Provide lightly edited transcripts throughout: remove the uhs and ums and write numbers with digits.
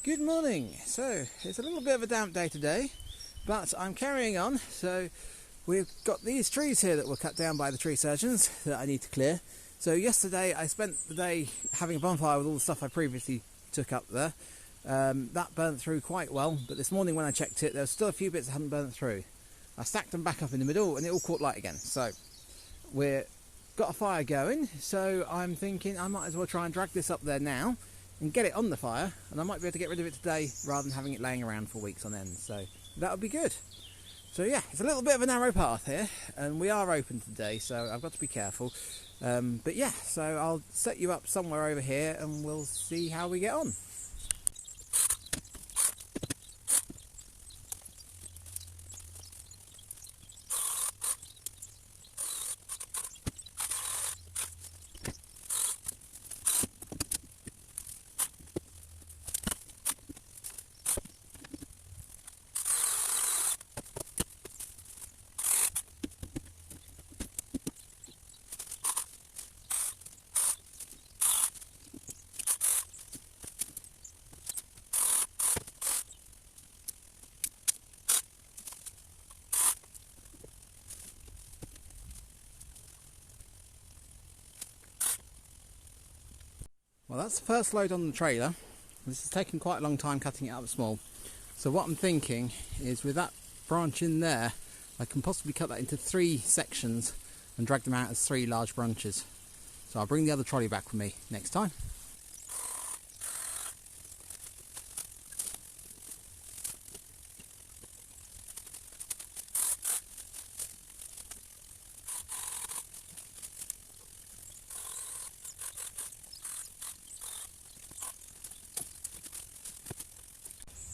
Good morning. So it's a little bit of a damp day today, but I'm carrying on. So we've got these trees here that were cut down by the tree surgeons that I need to clear. So yesterday I spent the day having a bonfire with all the stuff I previously took up there. That burnt through quite well, but this morning when I checked it, there was still a few bits that hadn't burnt through. I stacked them back up in the middle and it all caught light again. So we've got a fire going, so I'm thinking I might as well try and drag this up there now and get it on the fire, and I might be able to get rid of it today rather than having it laying around for weeks on end. So that would be good. So yeah, it's a little bit of a narrow path here, and we are open today, so I've got to be careful. But yeah, so I'll set you up somewhere over here and we'll see how we get on. Well, that's the first load on the trailer. This has taken quite a long time cutting it up small. So what I'm thinking is with that branch in there, I can possibly cut that into 3 sections and drag them out as 3 large branches. So I'll bring the other trolley back with me next time.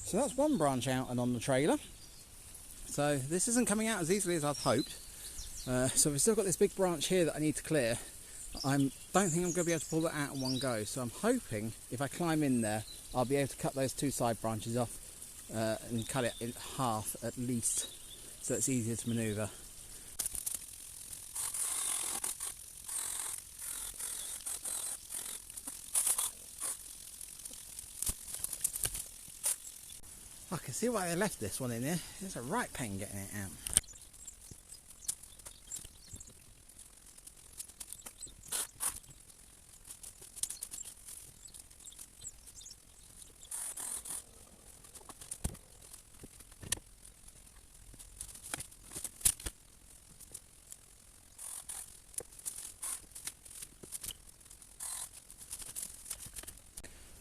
So that's one branch out and on the trailer. So this isn't coming out as easily as I'd hoped. So we've still got this big branch here that I need to clear. I don't think I'm going to be able to pull that out in one go. So I'm hoping if I climb in there, I'll be able to cut those 2 side branches off and cut it in half at least, so it's easier to manoeuvre. I can see why they left this one in here. It's a right pain getting it out.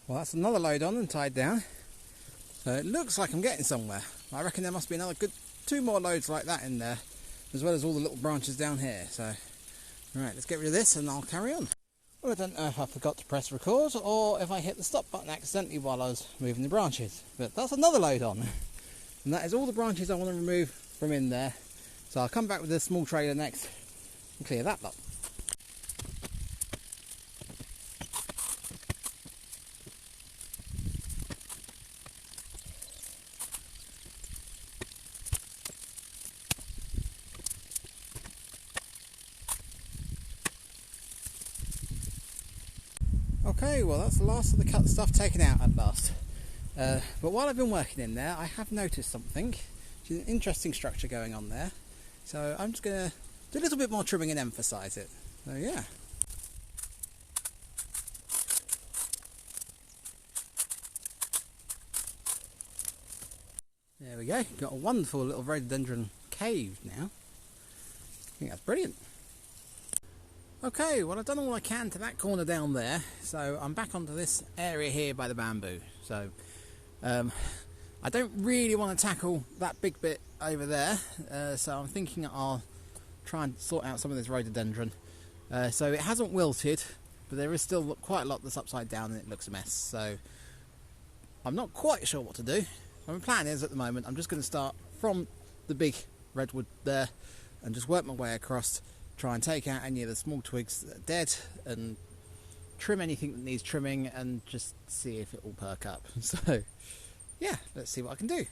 Well, that's another load on and tied down. So it looks like I'm getting somewhere. I reckon there must be another good 2 more loads like that in there, as well as all the little branches down here. So, right, let's get rid of this and I'll carry on. Well, I don't know if I forgot to press record or if I hit the stop button accidentally while I was moving the branches. But that's another load on. And that is all the branches I want to remove from in there. So I'll come back with a small trailer next and clear that lot. Okay, well that's the last of the cut stuff taken out at last. But while I've been working in there, I have noticed something. Which is an interesting structure going on there. So I'm just going to do a little bit more trimming and emphasise it. So yeah. There we go, got a wonderful little rhododendron cave now. I think that's brilliant. Okay, well I've done all I can to that corner down there, so I'm back onto this area here by the bamboo. So I don't really want to tackle that big bit over there, so I'm thinking I'll try and sort out some of this rhododendron. So it hasn't wilted, but there is still quite a lot that's upside down and it looks a mess. So I'm not quite sure what to do. My plan is at the moment I'm just going to start from the big redwood there and just work my way across. Try and take out any of the small twigs that are dead and trim anything that needs trimming and just see if it will perk up. So yeah, let's see what I can do.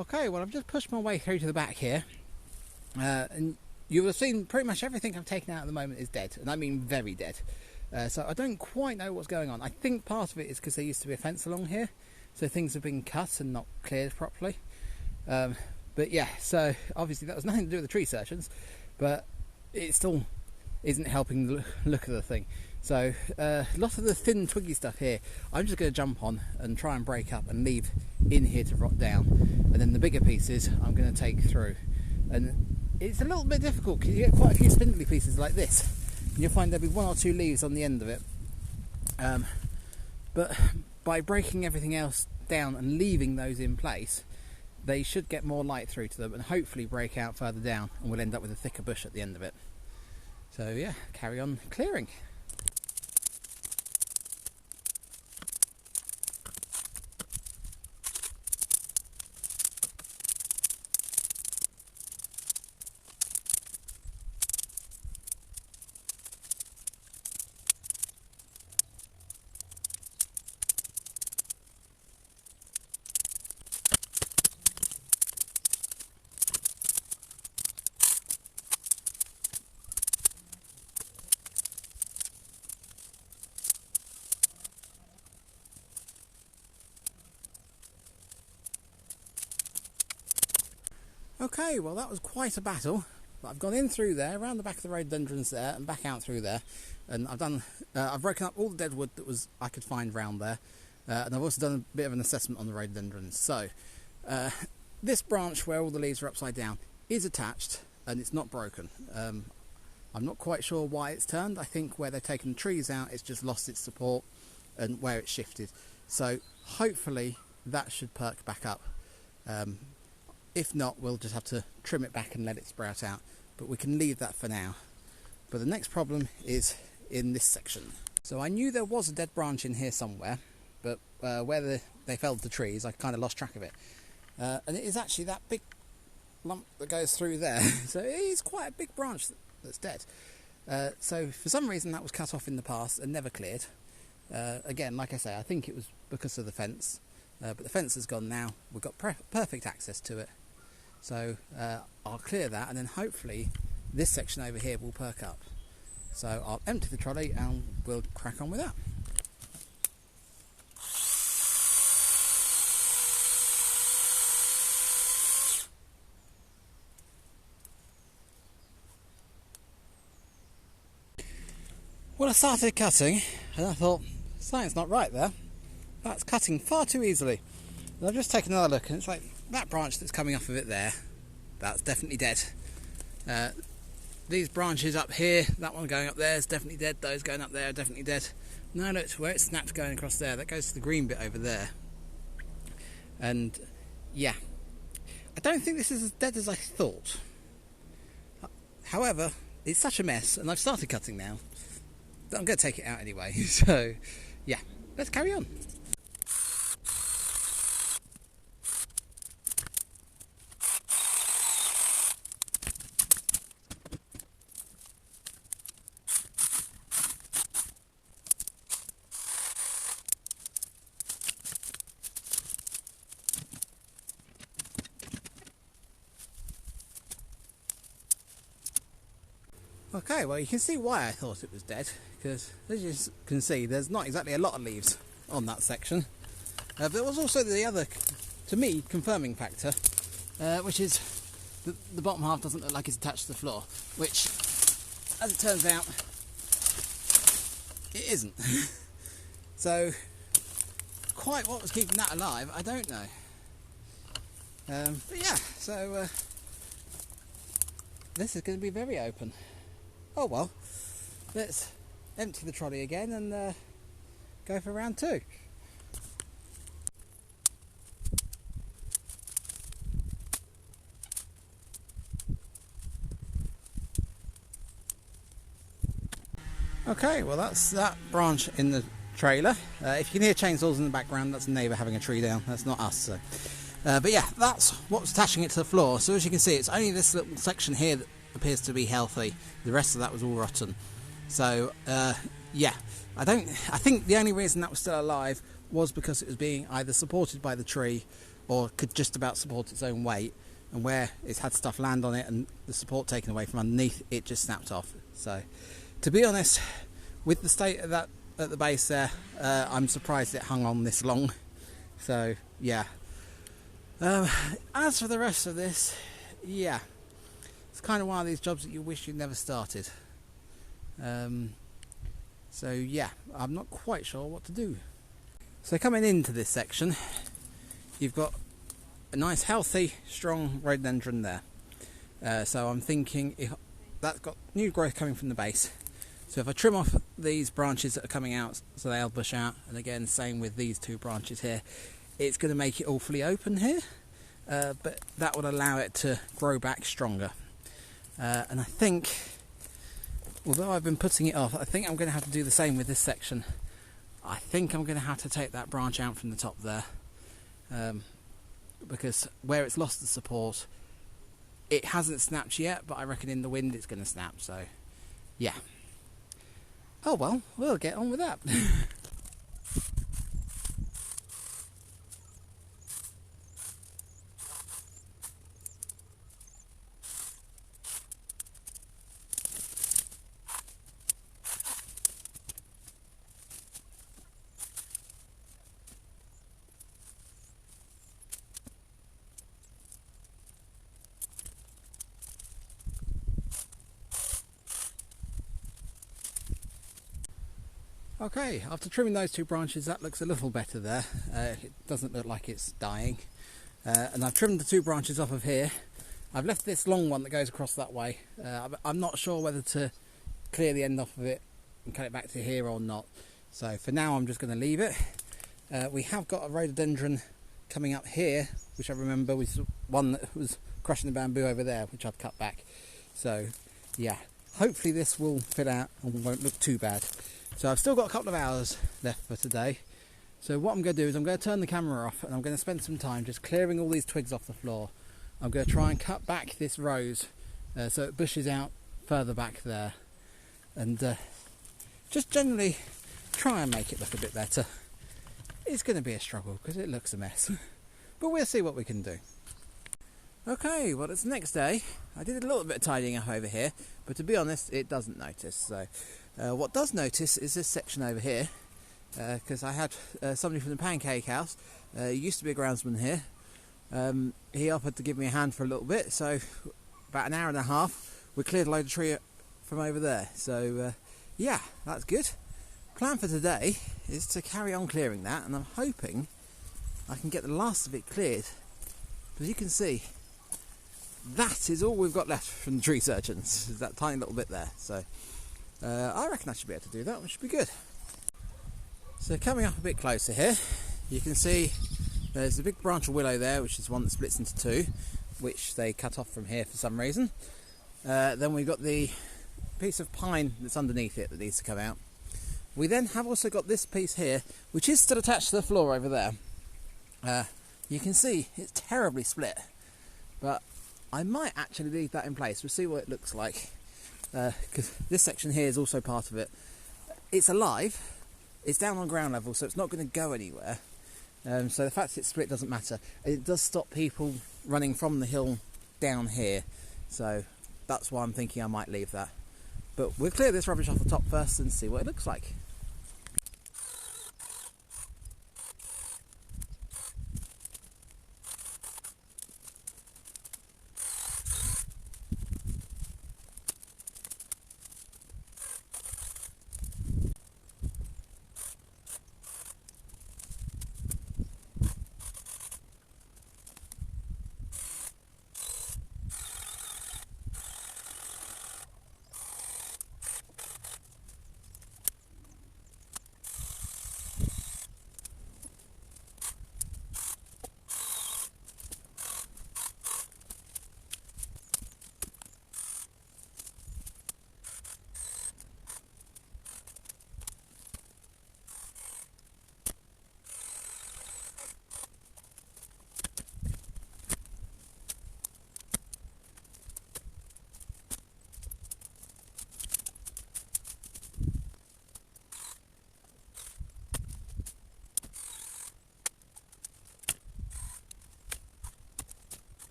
Okay, well I've just pushed my way through to the back here, and you will have seen pretty much everything I've taken out at the moment is dead, and I mean very dead. So I don't quite know what's going on. I think part of it is because there used to be a fence along here, so things have been cut and not cleared properly. But yeah, so obviously that was nothing to do with the tree surgeons, but it still isn't helping the look of the thing. So a lot of the thin twiggy stuff here I'm just going to jump on and try and break up and leave in here to rot down, and then the bigger pieces I'm going to take through. And it's a little bit difficult because you get quite a few spindly pieces like this, and you'll find there'll be one or two leaves on the end of it, but by breaking everything else down and leaving those in place, they should get more light through to them and hopefully break out further down, and we'll end up with a thicker bush at the end of it. So yeah, carry on clearing. Okay, well that was quite a battle, but I've gone in through there, around the back of the rhododendrons there, and back out through there, and I've broken up all the dead wood that I could find round there, and I've also done a bit of an assessment on the rhododendrons. So this branch where all the leaves are upside down is attached and it's not broken. I'm not quite sure why it's turned. I think where they've taken the trees out it's just lost its support, and where it's shifted. So hopefully that should perk back up. If not, we'll just have to trim it back and let it sprout out, but we can leave that for now. But the next problem is in this section. So I knew there was a dead branch in here somewhere, but where they felled the trees, I kind of lost track of it. And it is actually that big lump that goes through there. So it is quite a big branch that's dead. So for some reason that was cut off in the past and never cleared. Again, like I say, I think it was because of the fence, but the fence is gone now. We've got perfect access to it. So I'll clear that, and then hopefully this section over here will perk up. So I'll empty the trolley and we'll crack on with that. Well, I started cutting and I thought, something's not right there. That's cutting far too easily. And I've just taken another look, and it's like that branch that's coming off of it there, that's definitely dead. These branches up here, that one going up there is definitely dead, those going up there are definitely dead. Now look, where it snapped going across there, that goes to the green bit over there. And yeah, I don't think this is as dead as I thought. However, it's such a mess, and I've started cutting now, that I'm going to take it out anyway. So yeah, let's carry on. Okay, well you can see why I thought it was dead, because as you can see there's not exactly a lot of leaves on that section. But there was also the other, to me, confirming factor, which is the bottom half doesn't look like it's attached to the floor, which, as it turns out, it isn't. So, quite what was keeping that alive, I don't know. But yeah, so this is going to be very open. Oh well, let's empty the trolley again and go for round two. Okay, well that's that branch in the trailer. If you can hear chainsaws in the background, that's a neighbour having a tree down, that's not us. So. But yeah, that's what's attaching it to the floor. So as you can see, it's only this little section here that appears to be healthy. The rest of that was all rotten. So yeah, I think the only reason that was still alive was because it was being either supported by the tree or could just about support its own weight, and where it's had stuff land on it and the support taken away from underneath, it just snapped off. So to be honest, with the state of that at the base there, I'm surprised it hung on this long. So yeah, as for the rest of this, yeah, it's kind of one of these jobs that you wish you'd never started. So yeah, I'm not quite sure what to do. So coming into this section, you've got a nice healthy strong rhododendron there. So I'm thinking if that's got new growth coming from the base, so if I trim off these branches that are coming out so they'll bush out, and again same with these two branches here, it's going to make it all fully open here, but that would allow it to grow back stronger. And I think, although I've been putting it off, I think I'm going to have to do the same with this section. I think I'm going to have to take that branch out from the top there, because where it's lost the support, it hasn't snapped yet, but I reckon in the wind it's going to snap. So yeah, oh well, we'll get on with that. Okay, after trimming those two branches, that looks a little better there. It doesn't look like it's dying. And I've trimmed the two branches off of here. I've left this long one that goes across that way. I'm not sure whether to clear the end off of it and cut it back to here or not. So for now I'm just going to leave it. We have got a rhododendron coming up here, which I remember was one that was crushing the bamboo over there, which I've cut back. So yeah, hopefully this will fit out and won't look too bad. So I've still got a couple of hours left for today. So what I'm going to do is I'm going to turn the camera off and I'm going to spend some time just clearing all these twigs off the floor. I'm going to try and cut back this rose so it bushes out further back there, and just generally try and make it look a bit better. It's going to be a struggle because it looks a mess, but we'll see what we can do. Okay, well it's the next day. I did a little bit of tidying up over here, but to be honest it doesn't notice. So what does notice is this section over here, because I had somebody from the Pancake House, used to be a groundsman here. He offered to give me a hand for a little bit, so about an hour and a half we cleared a load of tree from over there. So yeah, that's good. Plan for today is to carry on clearing that, and I'm hoping I can get the last of it cleared. As you can see, that is all we've got left from the tree surgeons, is that tiny little bit there. So I reckon I should be able to do that, which should be good. So coming up a bit closer here, you can see there's a big branch of willow there, which is one that splits into two, which they cut off from here for some reason. Then we've got the piece of pine that's underneath it that needs to come out. We then have also got this piece here, which is still attached to the floor over there. You can see it's terribly split, but I might actually leave that in place. We'll see what it looks like, because this section here is also part of it. It's alive, it's down on ground level, so it's not going to go anywhere. So the fact it's split doesn't matter. It does stop people running from the hill down here, so that's why I'm thinking I might leave that. But we'll clear this rubbish off the top first and see what it looks like.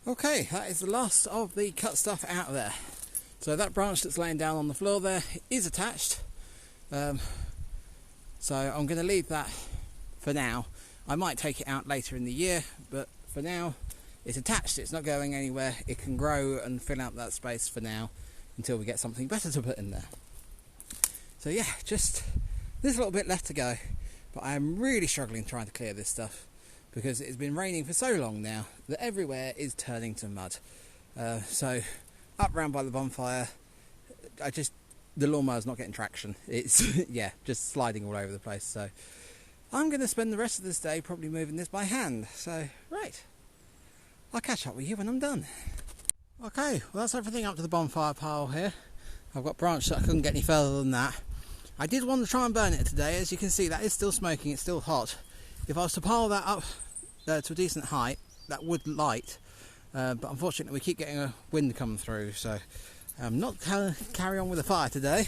Okay, that is the last of the cut stuff out of there. So that branch that's laying down on the floor there is attached. So I'm going to leave that for now. I might take it out later in the year, but for now it's attached, it's not going anywhere. It can grow and fill out that space for now until we get something better to put in there. So yeah, just this little bit left to go, but I am really struggling trying to clear this stuff because it's been raining for so long now that everywhere is turning to mud. So up round by the bonfire, the lawnmower's not getting traction. It's yeah, just sliding all over the place. So I'm going to spend the rest of this day probably moving this by hand. So right, I'll catch up with you when I'm done. Okay, well that's everything up to the bonfire pile here. I've got branches that I couldn't get any further than that. I did want to try and burn it today. As you can see, that is still smoking, it's still hot. If I was to pile that up to a decent height, that would light. But unfortunately we keep getting a wind coming through, so I'm not going to carry on with the fire today.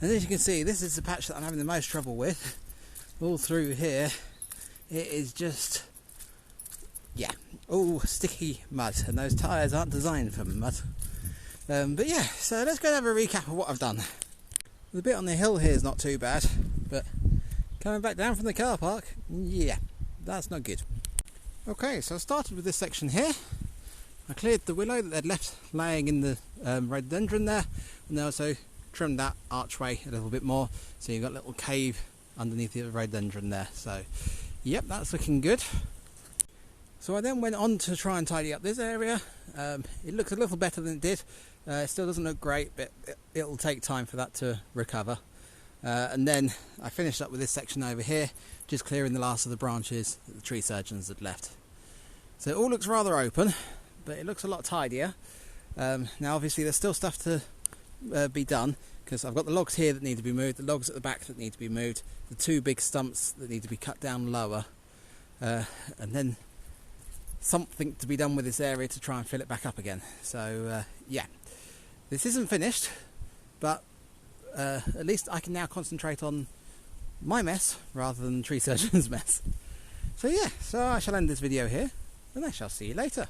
And as you can see, this is the patch that I'm having the most trouble with. All through here, it is just, yeah, all sticky mud, and those tyres aren't designed for mud. But yeah, so let's go and have a recap of what I've done. The bit on the hill here is not too bad, but coming back down from the car park, yeah, that's not good. Okay, so I started with this section here. I cleared the willow that they'd left laying in the rhododendron there, and I also trimmed that archway a little bit more, so you've got a little cave underneath the rhododendron there. So yep, that's looking good. So I then went on to try and tidy up this area. It looks a little better than it did. It still doesn't look great, but it'll take time for that to recover. And then I finished up with this section over here, just clearing the last of the branches that the tree surgeons had left. So it all looks rather open, but it looks a lot tidier. Now obviously there's still stuff to be done, because I've got the logs here that need to be moved, the logs at the back that need to be moved, the two big stumps that need to be cut down lower, and then something to be done with this area to try and fill it back up again. So yeah, this isn't finished, but at least I can now concentrate on my mess rather than the tree surgeon's mess. So yeah, so I shall end this video here, and I shall see you later.